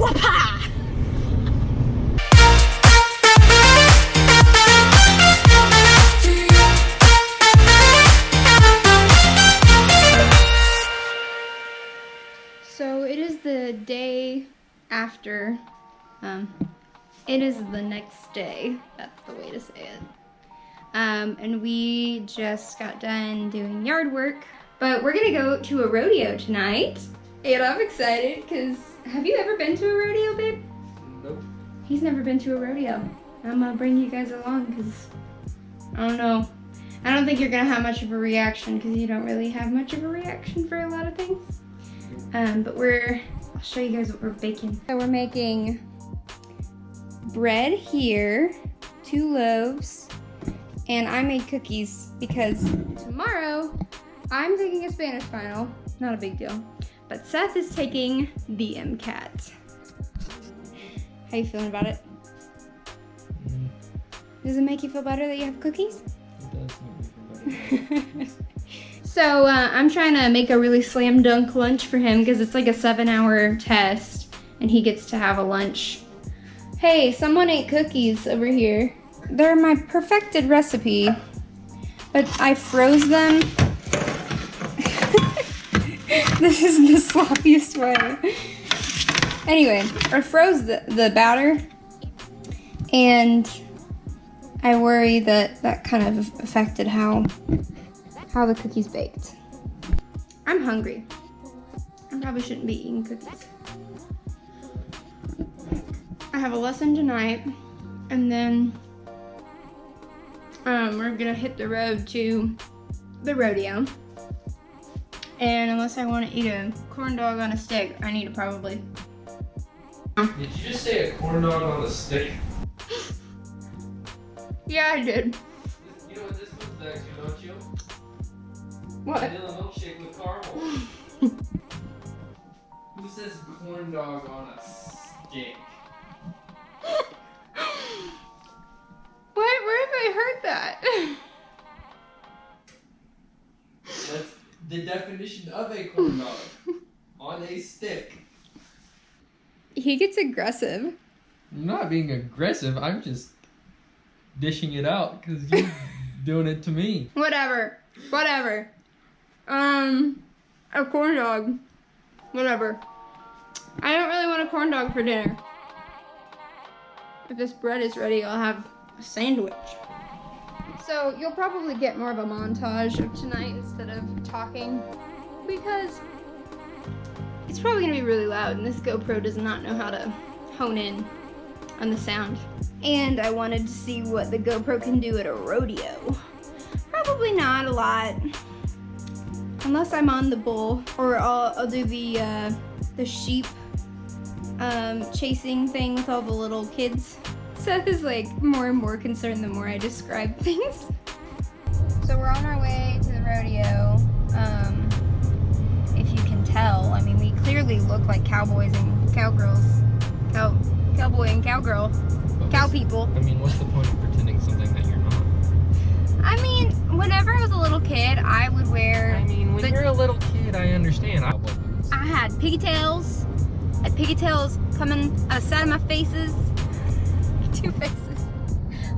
Whoopah! So it is the day after, it is the next day, that's the way to say it. And we just got done doing yard work, but we're gonna go to a rodeo tonight. And I'm excited because, have you ever been to a rodeo, babe? Nope. He's never been to a rodeo. I'm gonna bring you guys along because, I don't know. I don't think you're gonna have much of a reaction because you don't really have much of a reaction for a lot of things. But I'll show you guys what we're baking. So we're making bread here, 2 loaves, and I made cookies because tomorrow I'm taking a Spanish final, not a big deal, but Seth is taking the MCAT. How you feeling about it? Does it make you feel better that you have cookies? It does make me feel better. So I'm trying to make a really slam dunk lunch for him because it's like a 7-hour test and he gets to have a lunch. Hey, someone ate cookies over here. They're my perfected recipe, but I froze them. This is the sloppiest way. Anyway, I froze the batter, and I worry that kind of affected how the cookies baked. I'm hungry. I probably shouldn't be eating cookies. I have a lesson tonight, and then we're gonna hit the road to the rodeo. And unless I want to eat a corn dog on a stick, I need to probably. Did you just say a corn dog on a stick? Yeah, I did. You know what this looks like, don't you? What? Vanilla milkshake with caramel. Who says corn dog on a stick? What? Where have I heard that? That's the definition of a corn dog. On a stick. He gets aggressive. I'm not being aggressive, I'm just dishing it out because you're doing it to me. Whatever. A corn dog. Whatever. I don't really want a corn dog for dinner. If this bread is ready, I'll have a sandwich. So you'll probably get more of a montage of tonight instead of talking because it's probably gonna be really loud and this GoPro does not know how to hone in on the sound. And I wanted to see what the GoPro can do at a rodeo. Probably not a lot. Unless I'm on the bull, or I'll do the sheep chasing thing with all the little kids. Seth is like more and more concerned the more I describe things. So we're on our way to the rodeo. If you can tell, I mean, we clearly look like cowboys and cowgirls. Cowboy and cowgirl. Cow people. I mean, what's the point of pretending something that you're not? I mean, whenever I was a little kid, I would wear... I mean, when you're a little kid, I understand. I had pigtails. I had pigtails coming out of the side of my faces. 2 faces.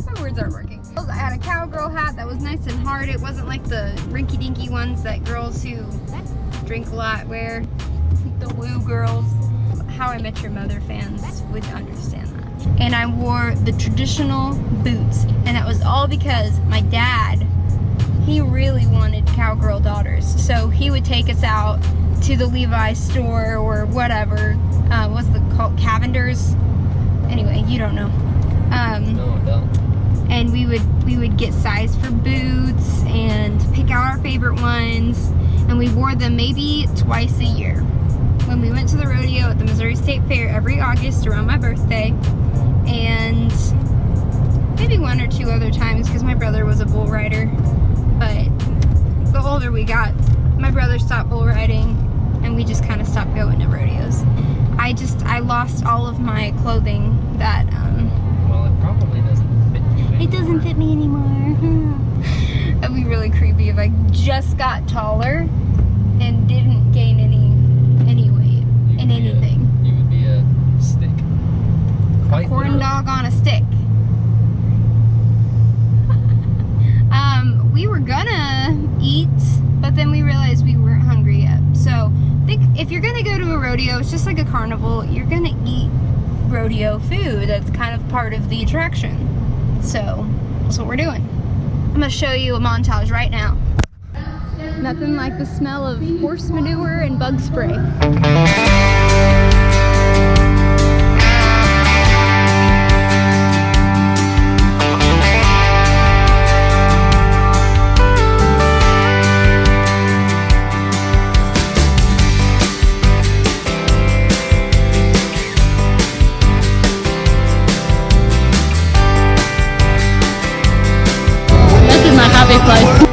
My words aren't working. I had a cowgirl hat that was nice and hard. It wasn't like the rinky-dinky ones that girls who drink a lot wear. The woo girls. How I Met Your Mother fans would understand that. And I wore the traditional boots. And that was all because my dad, he really wanted cowgirl daughters. So he would take us out to the Levi's store or whatever. What's the called? Cavender's? Anyway, you don't know. No, I don't. And we would get size for boots and pick out our favorite ones. And we wore them maybe twice a year. When we went to the rodeo at the Missouri State Fair every August around my birthday. And maybe 1 or 2 other times because my brother was a bull rider. But the older we got, my brother stopped bull riding and we just kind of stopped going to rodeos. I lost all of my clothing that, well, it probably doesn't fit you anymore. It doesn't fit me anymore. That'd be really creepy if I just got taller and didn't gain any weight in anything. You would be a stick. dog on a stick. We were gonna eat, but then we realized we weren't hungry yet. So I think if you're gonna go to a rodeo, it's just like a carnival, you're gonna eat rodeo food. That's kind of part of the attraction. So that's what we're doing. I'm gonna show you a montage right now. Nothing like the smell of horse manure and bug spray. This is my happy place.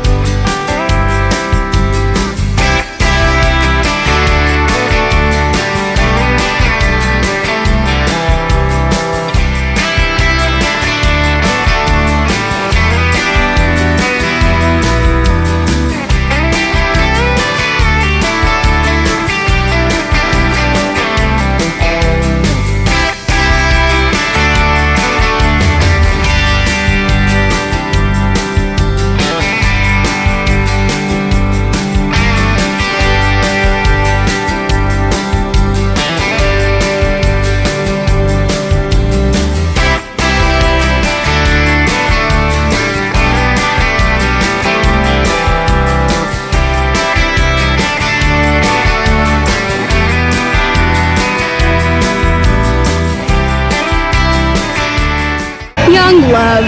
Young love.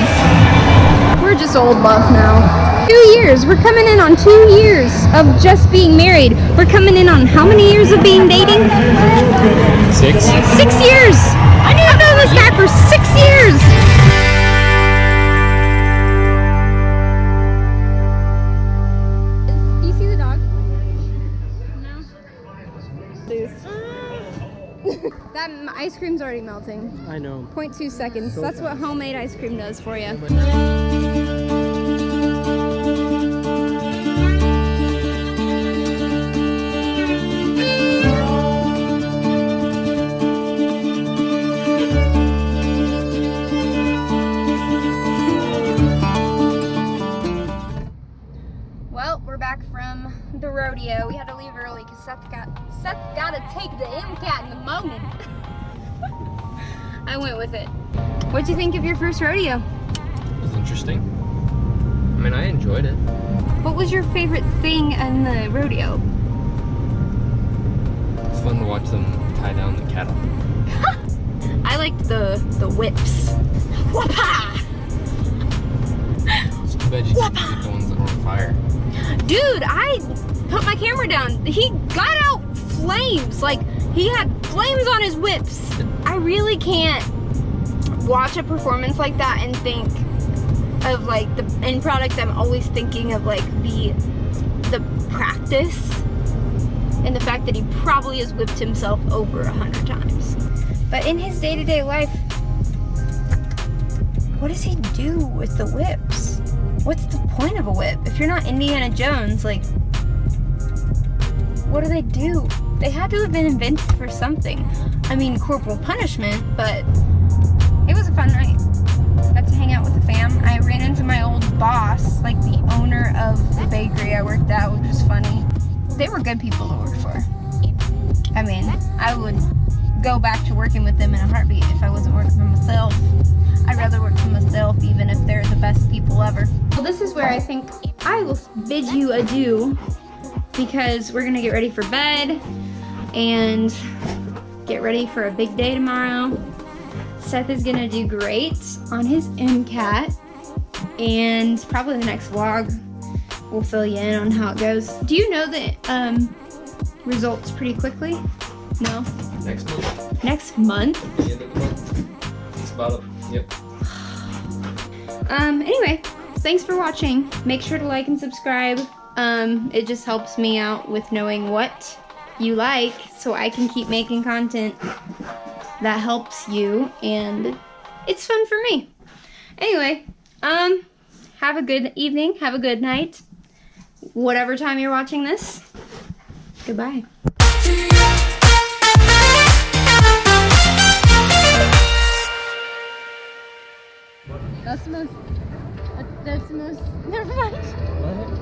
We're just old love now. 2 years. We're coming in on 2 years of just being married. We're coming in on how many years of being dating? 6. 6 years. I've known this guy for 6 years. Do you see the dog? No. That ice cream's already melting. I know. 0.2 seconds. So That's what fast. homemade ice cream does for you. Well, we're back from the rodeo. We had to leave early because Seth got to take the MCAT in the morning. I went with it. What'd you think of your first rodeo? It was interesting. I mean, I enjoyed it. What was your favorite thing in the rodeo? It's fun to watch them tie down the cattle. I liked the whips. Whoop-ha! It's too bad you didn't get the ones that were on fire. Dude, I put my camera down. He got out flames. Like, he had flames on his whips. I really can't watch a performance like that and think of like the end product. I'm always thinking of like the practice and the fact that he probably has whipped himself over 100 times. But in his day-to-day life, what does he do with the whips? What's the point of a whip? If you're not Indiana Jones, like, what do they do? They had to have been invented for something. I mean, corporal punishment, but it was a fun night. Got to hang out with the fam. I ran into my old boss, like the owner of the bakery I worked at, which was funny. They were good people to work for. I mean, I would go back to working with them in a heartbeat if I wasn't working for myself. I'd rather work for myself even if they're the best people ever. Well, this is where I think I will bid you adieu because we're gonna get ready for bed and get ready for a big day tomorrow. Seth is gonna do great on his MCAT, and probably the next vlog will fill you in on how it goes. Do you know the results pretty quickly? No? Next month. Next month? The end of the month. It's about yep. Anyway, thanks for watching. Make sure to like and subscribe. It just helps me out with knowing what you like so I can keep making content that helps you, and it's fun for me. Anyway, have a good evening, have a good night, whatever time you're watching this. Goodbye. That's the most. That's the most. Never mind. What?